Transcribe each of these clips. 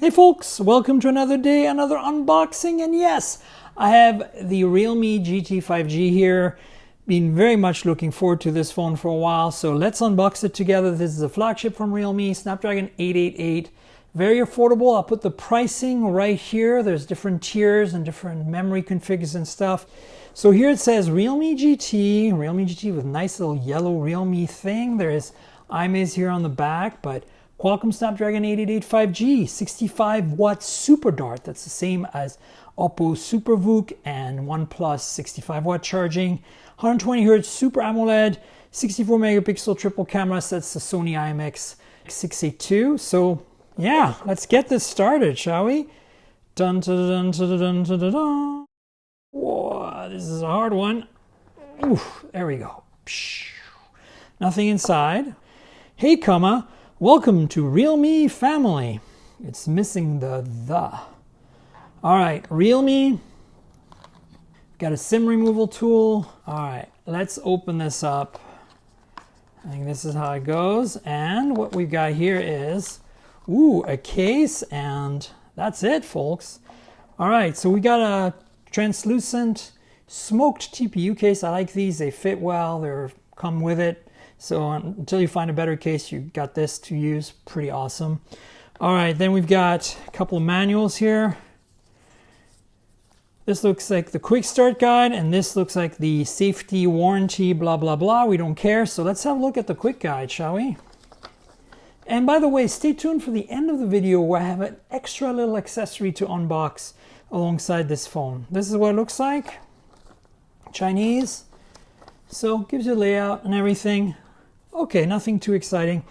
Hey folks, welcome to another day, another unboxing, and yes, I have the Realme GT 5G here. Been very much looking forward to this phone for a while, so let's unbox it together. This is a flagship from Realme, Snapdragon 888. Very affordable. I'll put the pricing right here. There's different tiers and different memory configs and stuff. So here it says Realme GT with nice little yellow Realme thing. There is iMaze here on the back, but Qualcomm Snapdragon 888 5G, 65-watt Super Dart. That's the same as Oppo Super VOOC and OnePlus 65-watt charging. 120 Hz Super AMOLED, 64 megapixel triple camera. That's the Sony IMX682. So yeah, let's get this started, shall we? Dun dun dun dun dun dun dun dun. Whoa, this is a hard one. Oof, there we go. Nothing inside. Hey, comma. Welcome to Realme family. It's missing the. All right, Realme. Got a SIM removal tool. All right, let's open this up. I think this is how it goes. And what we've got here is, a case, and that's it, folks. All right, so we got a translucent smoked TPU case. I like these. They fit well. They come with it. So until you find a better case, you got this to use. Pretty awesome. All right, then we've got a couple of manuals here. This looks like the quick start guide, and this looks like the safety warranty, blah, blah, blah. We don't care. So let's have a look at the quick guide, shall we? And by the way, stay tuned for the end of the video where I have an extra little accessory to unbox alongside this phone. This is what it looks like. Chinese. So gives you a layout and everything. Okay, nothing too exciting.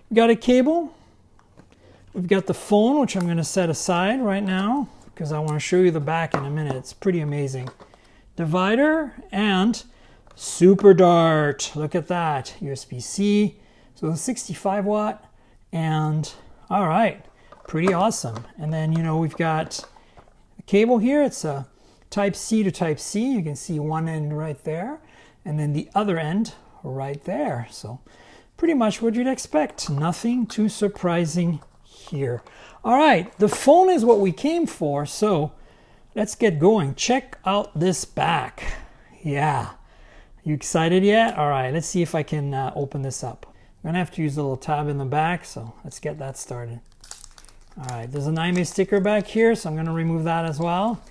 We got a cable. We've got the phone, which I'm going to set aside right now because I want to show you the back in a minute. It's pretty amazing. Divider and Super Dart. Look at that. USB-C. So 65 watt. And all right, pretty awesome. And then, we've got the cable here. It's a Type-C to Type-C. You can see one end right there. And then the other end right there. So pretty much what you'd expect. Nothing too surprising here. All right, the phone is what we came for. So let's get going. Check out this back. Yeah. You excited yet? All right, let's see if I can open this up. I'm going to have to use a little tab in the back. So let's get that started. All right, there's an iMaze sticker back here. So I'm going to remove that as well.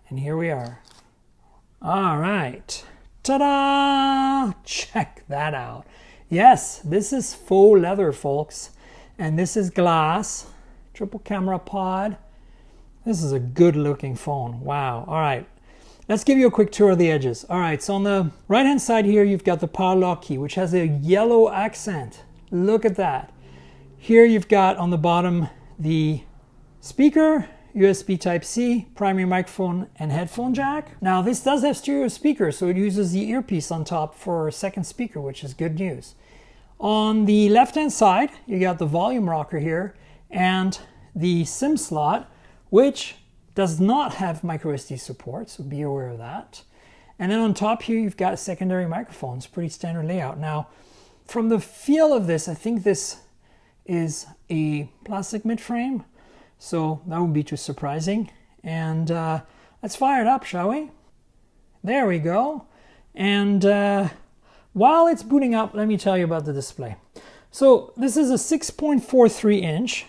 And here we are. All right. Ta-da! Check that out. Yes, this is faux leather, folks. And this is glass. Triple camera pod. This is a good looking phone. Wow. All right. Let's give you a quick tour of the edges. All right. So on the right hand side here, you've got the power lock key, which has a yellow accent. Look at that. Here you've got on the bottom the speaker, USB Type-C, primary microphone, and headphone jack. Now this does have stereo speakers, so it uses the earpiece on top for a second speaker, which is good news. On the left-hand side, you got the volume rocker here and the SIM slot, which does not have micro SD support, so be aware of that. And then on top here, you've got secondary microphones, pretty standard layout. Now, from the feel of this, I think this is a plastic mid-frame. So that wouldn't be too surprising. And let's fire it up, shall we? There we go. And while it's booting up, let me tell you about the display. So this is a 6.43 inch,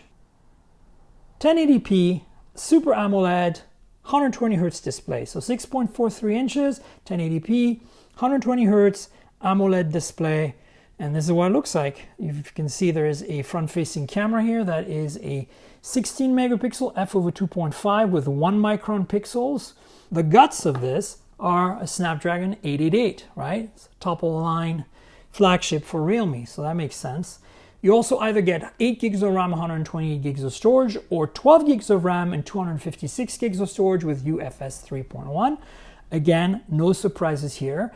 1080p, Super AMOLED, 120 Hz display. So 6.43 inches, 1080p, 120 Hz AMOLED display. And this is what it looks like. You can see there is a front-facing camera here that is a 16 megapixel f/2.5 with 1 micron pixels. The guts of this are a Snapdragon 888, right? It's a top-of-the-line flagship for Realme, so that makes sense. You also either get 8 gigs of RAM, 128 gigs of storage, or 12 gigs of RAM and 256 gigs of storage with UFS 3.1. Again, no surprises here.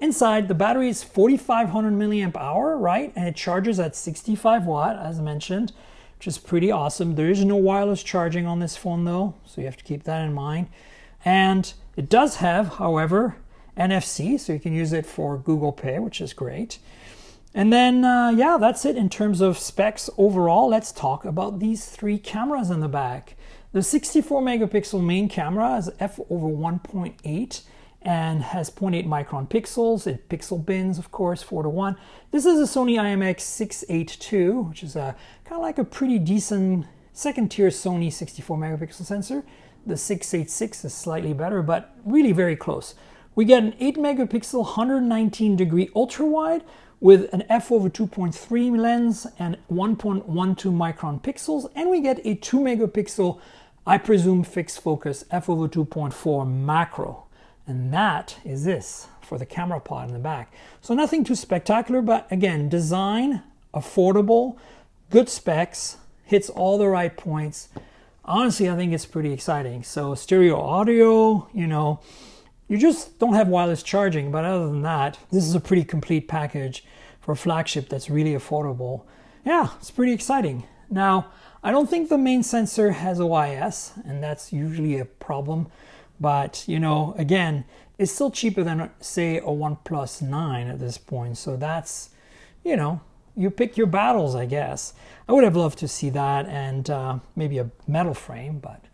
Inside, the battery is 4,500 milliamp hour, right? And it charges at 65 watt, as mentioned, which is pretty awesome. There is no wireless charging on this phone though, so you have to keep that in mind. And it does have, however, NFC, so you can use it for Google Pay, which is great. And then, yeah, that's it in terms of specs overall. Let's talk about these three cameras in the back. The 64 megapixel main camera is f/1.8 and has 0.8 micron pixels. It pixel bins, of course, 4:1. This is a Sony IMX682, which is kind of like a pretty decent second tier Sony 64 megapixel sensor. The 686 is slightly better, but really very close. We get an 8 megapixel 119 degree ultra wide with an f/2.3 lens and 1.12 micron pixels, and we get a 2 megapixel, I presume, fixed focus f/2.4 macro. And that is this for the camera pod in the back. So nothing too spectacular, but again, design, affordable, good specs, hits all the right points. Honestly, I think it's pretty exciting. So stereo audio, you know, you just don't have wireless charging, but other than that, this is a pretty complete package for a flagship that's really affordable. Yeah, it's pretty exciting. Now, I don't think the main sensor has OIS, and that's usually a problem. But, you know, again, it's still cheaper than, say, a OnePlus 9 at this point. So that's, you know, you pick your battles, I guess. I would have loved to see that and maybe a metal frame, but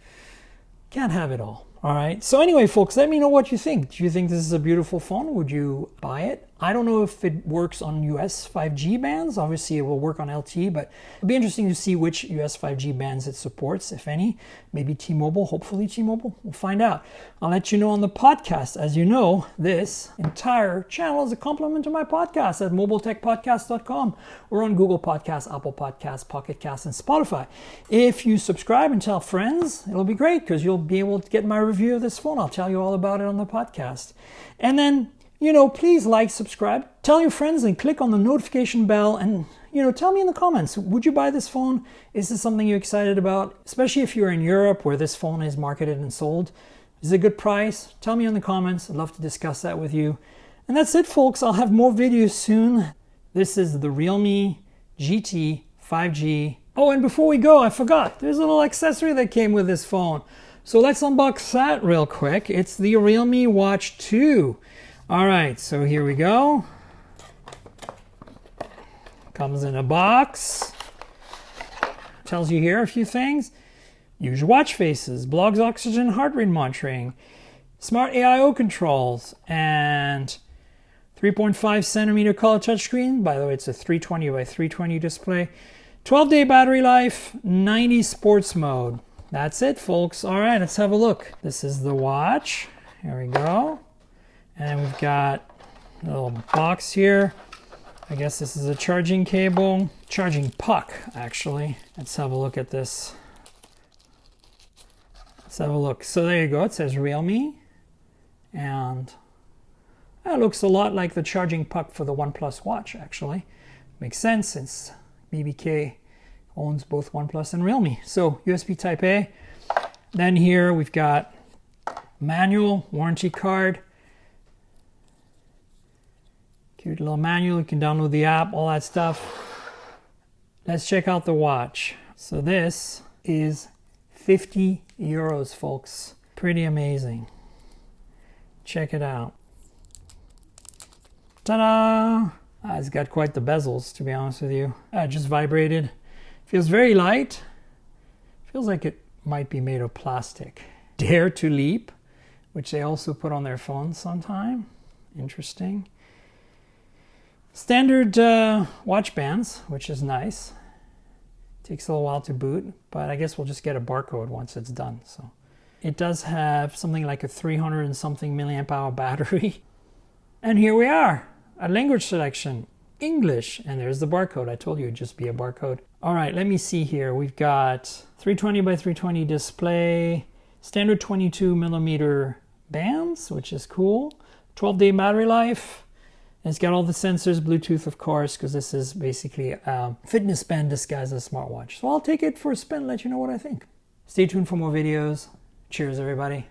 can't have it all. All right. So anyway, folks, let me know what you think. Do you think this is a beautiful phone? Would you buy it? I don't know if it works on US 5G bands. Obviously, it will work on LTE, but it'll be interesting to see which US 5G bands it supports, if any. Maybe T-Mobile, hopefully T-Mobile. We'll find out. I'll let you know on the podcast. As you know, this entire channel is a compliment to my podcast at mobiletechpodcast.com. We're on Google Podcasts, Apple Podcasts, Pocket Casts, and Spotify. If you subscribe and tell friends, it'll be great because you'll be able to get my review of this phone. I'll tell you all about it on the podcast. And then, you know, please like, subscribe, tell your friends, and click on the notification bell. And, you know, tell me in the comments, would you buy this phone? Is this something you're excited about? Especially if you're in Europe where this phone is marketed and sold. Is it a good price? Tell me in the comments. I'd love to discuss that with you. And that's it, folks. I'll have more videos soon. This is the Realme GT 5G. Oh, and before we go, I forgot. There's a little accessory that came with this phone. So let's unbox that real quick. It's the Realme Watch 2. All right, so here we go. Comes in a box. Tells you here a few things. Use your watch faces, blogs oxygen, heart rate monitoring, smart AIO controls, and 3.5 centimeter color touchscreen. By the way, it's a 320 by 320 display. 12-day battery life, 90 sports mode. That's it, folks. All right, let's have a look. This is the watch. Here we go. And we've got a little box here. I guess this is a charging cable. Charging puck, actually. Let's have a look at this. Let's have a look. So there you go. It says Realme. And that looks a lot like the charging puck for the OnePlus watch, actually. Makes sense since BBK owns both OnePlus and Realme. So USB Type A. Then here we've got manual, warranty card. Cute little manual. You can download the app, all that stuff. Let's check out the watch. So this is 50 euros, folks. Pretty amazing. Check it out. Ta-da! It's got quite the bezels, to be honest with you. It just vibrated. Feels very light. Feels like it might be made of plastic. Dare to Leap, which they also put on their phones sometime. Interesting. Standard watch bands, which is nice. Takes a little while to boot, but I guess we'll just get a barcode once it's done. So it does have something like a 300 and something milliamp hour battery. And here we are, a language selection, English, and there's the barcode. I told you it'd just be a barcode. All right, let me see here. We've got 320 by 320 display, standard 22 millimeter bands, which is cool. 12-day battery life. And it's got all the sensors, Bluetooth, of course, because this is basically a fitness band disguised as a smartwatch. So I'll take it for a spin and let you know what I think. Stay tuned for more videos. Cheers, everybody.